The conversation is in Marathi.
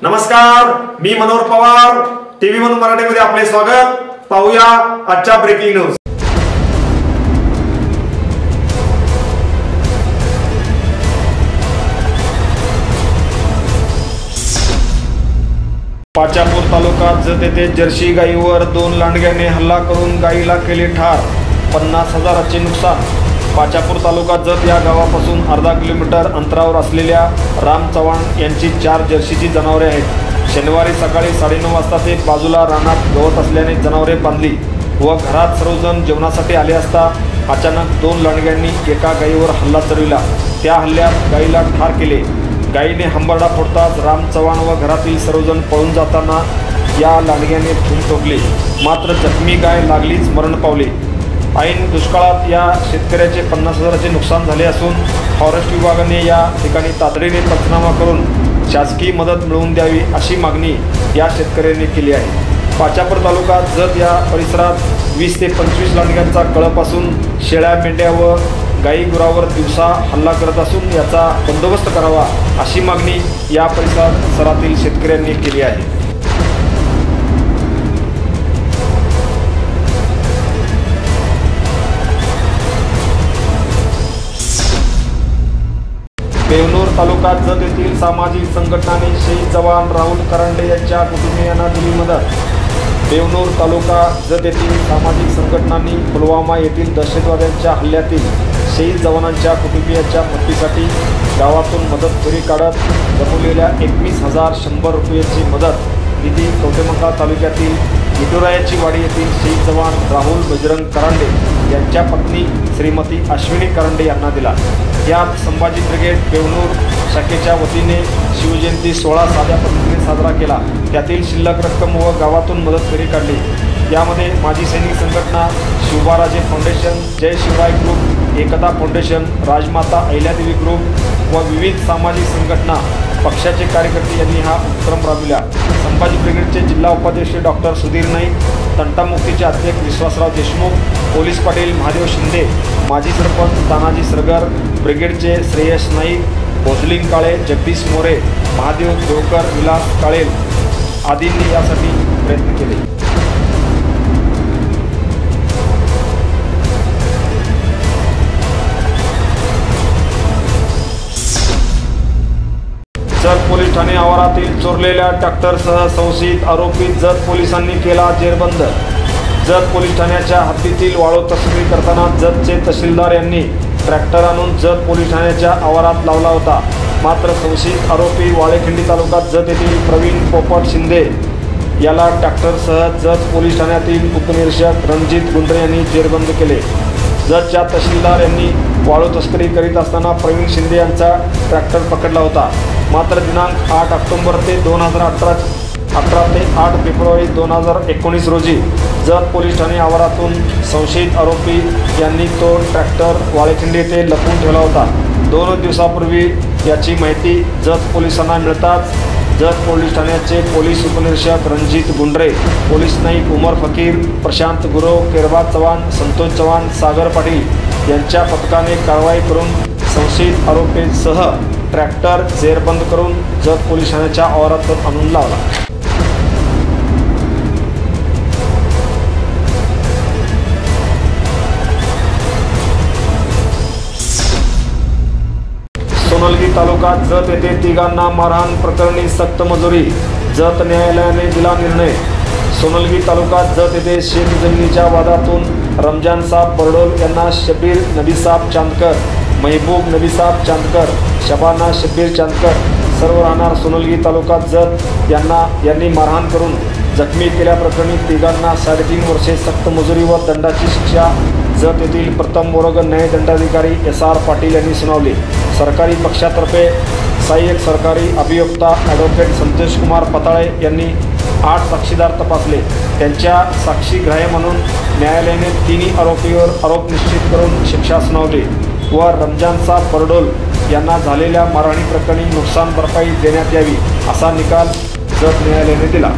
नमस्कार, मी मनोहर पवार, टीव्ही म्हणून मराठीमध्ये आपले स्वागत। पाहूया आजच्या ब्रेकिंग न्यूज। पाचापूर तालुका जत येथे जर्सी गायीवर 2 लांडग्याने हल्ला करून गायीला केले ठार, 50,000चे नुकसान। पाचापूर तालुका जत या गावापासून अर्धा किलोमीटर अंतरावर असलेल्या राम चव्हाण यांची 4 जर्सीची जनावरे आहेत। शनिवारी सकाळी 9:30 वाजता ते बाजूला रानात गवत असल्याने जनावरे बांधली व घरात सर्वजण जेवणासाठी आले असता अचानक 2 लांडग्यांनी एका गायीवर हल्ला चढविला। त्या हल्ल्यात गायीला ठार केले। गायीने हंबरडा फोडताच राम चव्हाण व घरातील सर्वजण पळून जाताना या लांडग्याने धूम ठोकले, मात्र जखमी गाय लागलीच मरण पावली। ऐन दुष्काळात या शेतकऱ्याचे 50,000चे नुकसान झाले असून फॉरेस्ट विभागाने या ठिकाणी तातडीने पंचनामा करून शासकीय मदत मिळवून द्यावी अशी मागणी या शेतकऱ्यांनी केली आहे। पाचापूर तालुका जत या परिसरात 20 ते 25 लांडग्यांचा कळप असून शेळ्या, मेंढ्या व गाई गुरावर दिवसा हल्ला करत असून याचा बंदोबस्त करावा अशी मागणी या परिसरातील शेतकऱ्यांनी केली आहे। बेवनूर तालुका जत येथील सामाजिक संघटनांनी शहीद जवान राहुल करंडे यांच्या कुटुंबियांना दिली मदत। बेवनूर तालुका जत येथील सामाजिक संघटनांनी पुलवामा येथील दहशतवाद्यांच्या हल्ल्यातील शहीद जवानांच्या कुटुंबियांच्या मदतीसाठी गावातून मदत फेरी काढत जमवलेल्या 21,100 रुपयांची मदत निधी कवटेमंकाळ तालुक्यातील विटुरायाची वाडी येथील शहीद जवान राहुल बजरंग करंडे यांच्या पत्नी श्रीमती अश्विनी करंडे यांना दिला। यात संभाजी ब्रिगेड बेवनूर शाखेच्या वतीने शिवजयंती सोहळा साध्या पद्धतीने साजरा केला। त्यातील शिल्लक रक्कम व गावातून मदत फेरी काढली। यामध्ये माजी सैनिक संघटना, शिवबाराजे फाउंडेशन, जय शिवराय ग्रुप, एकता फाउंडेशन, राजमाता अहिल्यादेवी ग्रुप व विविध सामाजिक संघटना, पक्षाचे कार्यकर्ते यांनी हा उपक्रम राबविला। संभाजी ब्रिगेडचे जिल्हा उपाध्यक्ष डॉक्टर सुधीर नाईक, तंटामुक्तीचे अध्यक्ष विश्वासराव देशमुख, पोलीस पाटील महादेव शिंदे, माजी सरपंच तानाजी सरगर, ब्रिगेडचे श्रेयस नाईक, भोजलिंग काळे, जगदीश मोरे, महादेव देवकर, विलास काळेल आदींनी यासाठी प्रयत्न केले। जत पोलीस ठाणे आवारातील चोरलेल्या ट्रॅक्टरसह संशयित आरोपी जत पोलिसांनी केला जेरबंद। जत पोलीस ठाण्याच्या हद्दीतील वाळू तस्करी करताना जतचे तहसीलदार यांनी ट्रॅक्टर आणून जत पोलीस ठाण्याच्या आवारात लावला होता, मात्र संशयित आरोपी वाळेखिंडी तालुका जत येथील प्रवीण पोपट शिंदे याला ट्रॅक्टरसह जत पोलीस ठाण्यातील उपनिरीक्षक रणजित गुंडरे यांनी जेरबंद केले। जतच्या तहसीलदार यांनी वाळू तस्करी करीत असताना प्रवीण शिंदे यांचा ट्रॅक्टर पकडला होता, मात्र दिनांक 8 ऑक्टोबर ते 2018 ते 8 फेब्रुवारी 2019 रोजी जत पोलीस ठाणे आवारातून संशयित आरोपी यांनी तो ट्रॅक्टर वाळेखिंडी येथे लपवून ठेवला होता। 2 दिवसापूर्वी याची माहिती जत पोलिसांना मिळताच जत पोलीस ठाण्याचे पोलीस उपनिरीक्षक रणजित गुंडरे, पोलीस नाईक उमर फकीर, प्रशांत गुरव, केरबा चव्हाण, संतोष चव्हाण, सागर पाटील यांच्या पथकाने कारवाई करून संशयित आरोपींसह ट्रॅक्टर जेरबंद करून जत पोलीस ठाण्याच्या आवारात आणून लावला। सोनलगी तालुका जत येथे तिघांना मारहाण प्रकरणी सक्त मजुरी, जत न्यायालयाने दिला निर्णय। सोनलगी तालुका जत येथे शेतजमिनीच्या वादातून रमजानसाब बरडोल यांना शबीर नबीसाब चांदकर, महबूब नबीसाब चांदकर, शबाना शबीर चांदकर सर्व राहणार सोनलगी तालुका जत यांनी मारहाण करून जखमी केल्याप्रकरणी तिघांना 3.5 वर्षे सक्त मजुरी व दंडाची शिक्षा जत येथील प्रथम वर्ग न्याय दंडाधिकारी SR पाटील यांनी सुनावली। सरकारी पक्षातर्फे सहाय्यक सरकारी अभियोक्ता ॲडव्होकेट संतोष कुमार पताळे यांनी 8 साक्षीदार तपासले। त्यांच्या साक्षीग्राह्य म्हणून न्यायालयाने 3 आरोपीवर आरोप निश्चित करून शिक्षा सुनावली व रमजानसाब बरडोल यांना झालेल्या मारहाणी प्रकरणी नुकसान भरपाई देण्यात यावी असा निकाल जत न्यायालयाने दिला।